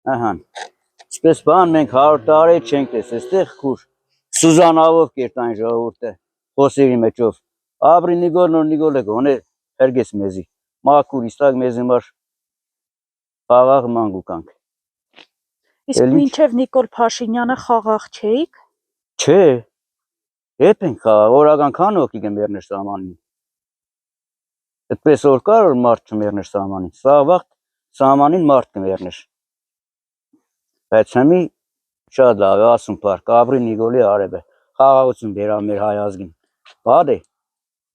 Ահա։ Սպես բան մենք 100 տարի չենք տեսել, այստեղ քուր Սուզանավով կերտան ժողովուրդը խոսերի մեջով։ Ապրի Նիկոլը գոնե հերգես մեզի։ Մաքուր իստակ մեզ համար խաղաղ մանգուկանք։ Իսկ մինչև Նիկոլ Փաշինյանը խաղաղ չէիք։ Չէ։ Ետ ենք խաղաղ, օրական քան օքի կմեռներ սահմանին։ Այդպես որ կար որ մարդ չմեռներ սահմանին։ Սա վաղ սահմանին մարդ կմեռներ։ Բայց հիմի շատ լավ է ասում парք, ապրի Նիկոլի արևը։ Խաղաղություն բերա մեր հայ ազգին։ Բադե։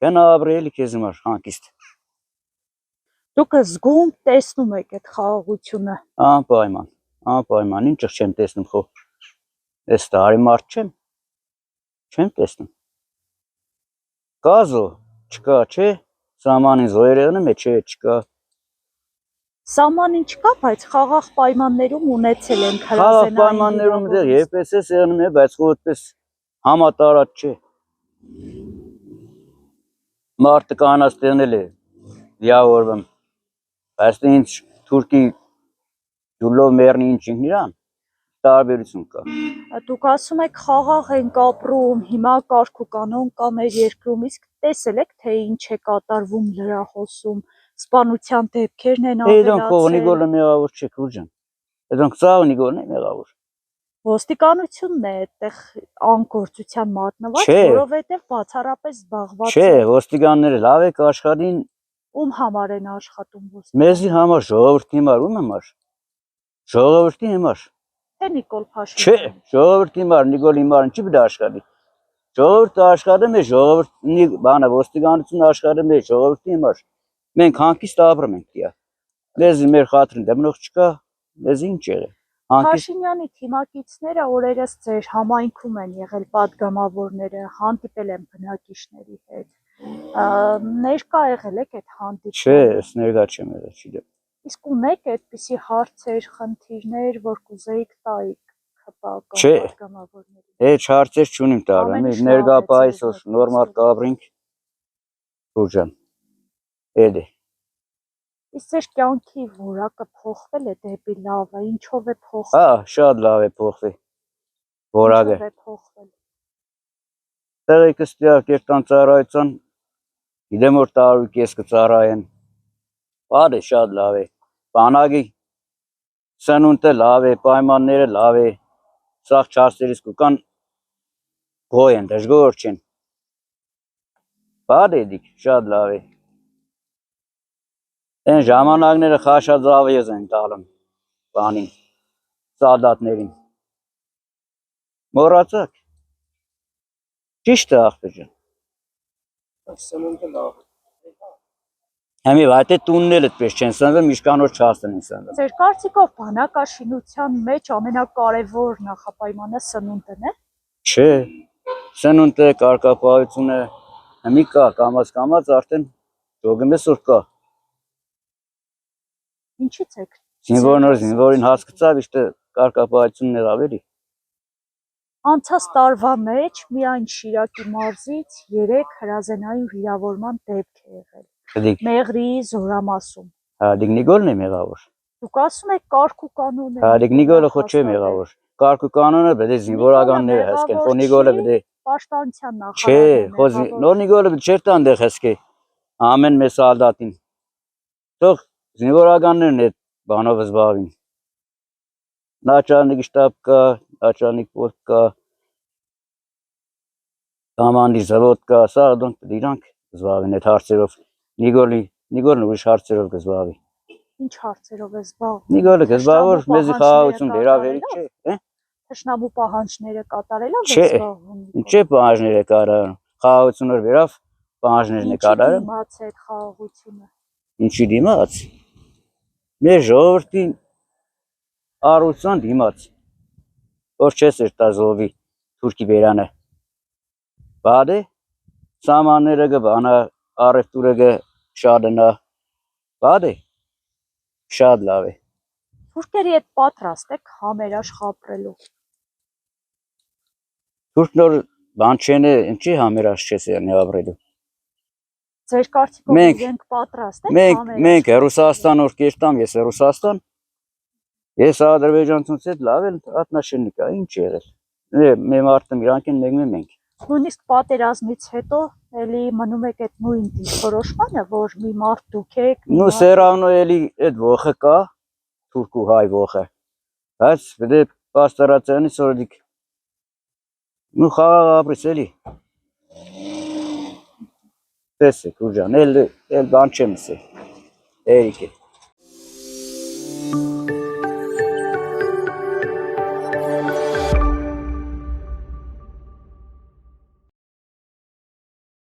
Գնա ապրի էլի քեզ համար հանգիստ։ Դուք զգում տեսնում եք այդ խաղաղությունը։ Անպայման, ինչ չեմ տեսնում խո։ Այս տարի մարդ չեմ տեսնում։ Գազո չկա, չէ։ Սահմանին զոհերն մեջ չկա։ Սահմանին չկա, բայց խաղաղ պայմաններում ունեցել են խաղաղ պայմաններում դեռ երբես է եղնում է, բայց խո այդպես համատարած չէ։ Մարդը կանաց տենել է վիավորվում։ Բայց ինչ թուրքի դուլով մեռնի ինչ իրան տարբերություն կա։ Դուք ասում եք խաղաղ ենք ապրում, հիմա կարգ ու կանոն կա մեր երկրում, իսկ տեսել եք թե ինչ է կատարվում լրահոսում, սպանության դեպքերն են ավելացել։ Նիկոլը մեղավոր չէ քուրջան։ Այդոնք ծաղ Նիկոլն է մեղավոր։ Ոստիկանությունն է այդտեղ անկործության մատնված, որովհետև բացառապես զբաղված է։ Չէ, ոստիկանները լավ եք աշխատին։ Ում համար են աշխատում ոստիկանները։ Մեզի համար, ժողովրդի համար, ում համար։ Ժողովրդի համար։ Թե Նիկոլ Փաշինյանը։ Չէ, ժողովրդի համար, Նիկոլի համար ինչի պետք է աշխատի։ Ժողովուրդը աշխատում է, ժողովրդի բանը ոստիկանությունը աշխատում է ժողովրդի համար։ Մենք հանգիստ ապրում ենք դիա։ Մեզի մեր խաթրին դեմնող չկա, մեզ ինչ եղե։ Փաշինյանի թիմակիցները օրերս ձեր համայնքում են եղել պատգամավորները, հանդիպել են բնակիչների հետ։ Ներկա եղել եք այդ հանդիպմանը։ Չէ, ես ներկա չեմ եղել, չգիտեմ։ Իսկ ունեք այդպիսի հարցեր, խնդիրներ, որ կուզեիք տայիք ԿՊԱ պատգամավորներին։ Հեչ հարցեր չունիմ տալու, ներկա պայս որ նորմալ կապրինք քուրջան։ Էդի։ Իսկ ձեր կյանքի որակը փոխվել է դեպի լավը, ինչով է փոխվել։ Հա, շատ լավ է փոխվել։ Որակը։ Ինչով է փոխվել։ Տեղեկս տիա կերտան ծառայության, գիտեմ որ տարու կես կծառայեն։ Բադե շատ լավ է։ Բանակի սնունդը լավ է, պայմանները լավ է։ Սաղ չարսերից կուկան գոյ են, դժգոր չեն։ Բադե դիք, շատ լավ է։ Են ժամանակները խաշաձավեզ են տալում բանին, սալդատներին։ Մորացակ։ Ճիշտ է աղբեր ջան։ Սնունդը լավ է։ Հիմի այդ տունն էլ այդպես չեն սնվում, իշքանոր չասնեն սնվում։ Ձեր կարծիքով բանակաշինության մեջ ամենակարևոր նախապայմանը սնունդն է։ Չէ, սնունդը, կարգապահությունը, հիմի կա, կամաց արդեն ժողովուրդը որ կա։ Ինչից եք։ Զինվորին հասկացավ, իշտը կարգապահությունն էր ավելի։ Անցած տարվա մեջ միայն Շիրակի մարզից 3 հրազենային վիրավորման դեպք է եղել։ Մեղրիի Զորամասում։ Հա, դիք Նիկոլն է մեղավոր։ Դուք ասում եք կարգ ու կանոն է։ Հա, դիք Նիկոլը խո չէ մեղավոր։ Կարգ ու կանոնը պետք է զինվորականները հասկեն, խո Նիկոլը պետք է պաշտպանության նախարարը։ Չէ, խո նոր Նիկոլը պետք չէ տան դեղ հասկե։ Ամեն մեծ սալդատին։ Թող զինվորականներն այդ բանով զբաղվին։ Начальник штаб կա, начальник полк կա, կոմանդիր завод կա, սա դոնք իրանք զբաղվեն այդ հարցերով։ Նիկոլն ուրիշ հարցերով կզբաղվի։ Ինչ հարցերով է զբաղվում։ Նիկոլը կզբաղվի մեզի խաղաղություն վերաբերի, չէ։ Թշնամու պահանջները կատարելով է զբաղվում։ Չէ պահանջները կատարում։ Խաղաղությունը վերավ պահանջներն է կատարում։ Ինչի դիմաց է այդ խաղաղությունը։ Ինչի դիմաց։ Մեր ժողովրդի առողջության դիմաց։ Որ չես էր տա զովի թուրքի բերանը։ Բադե սամանները կբանա, առևտուրը կշարժանա։ Բադե շատ լավ է։ Թուրքերի հետ պատրաստ եք համերաշխ ապրելու։ Թուրքնոր բան չեն, ինչի համերաշխ չես եղնի ապրելու։ Ձեր կարծիքով իրենք պատրաստ են համերաշխ։ Մենք Ռուսաստան որ կերտամ, ես Ռուսաստան Ես ադրբեջանցուց հետ լավ են отношение կա, ինչ եղել։ Մեր մարդը իրանք են մենք։ Նույնիսկ պատերազմից հետո էլի մնում եք այդ նույն դիրքորոշմանը, որ մի մարդ դուք եք, Ну, все равно էլի այդ ողը կա, թուրք ու հայ ողը։ Բայց դե պաստորացիանի սորդիկ։ Ну, խաղաղ ապրես էլի։ Տեսեք, ուժան, էլ բան չեմ ասել։ Էրիկե։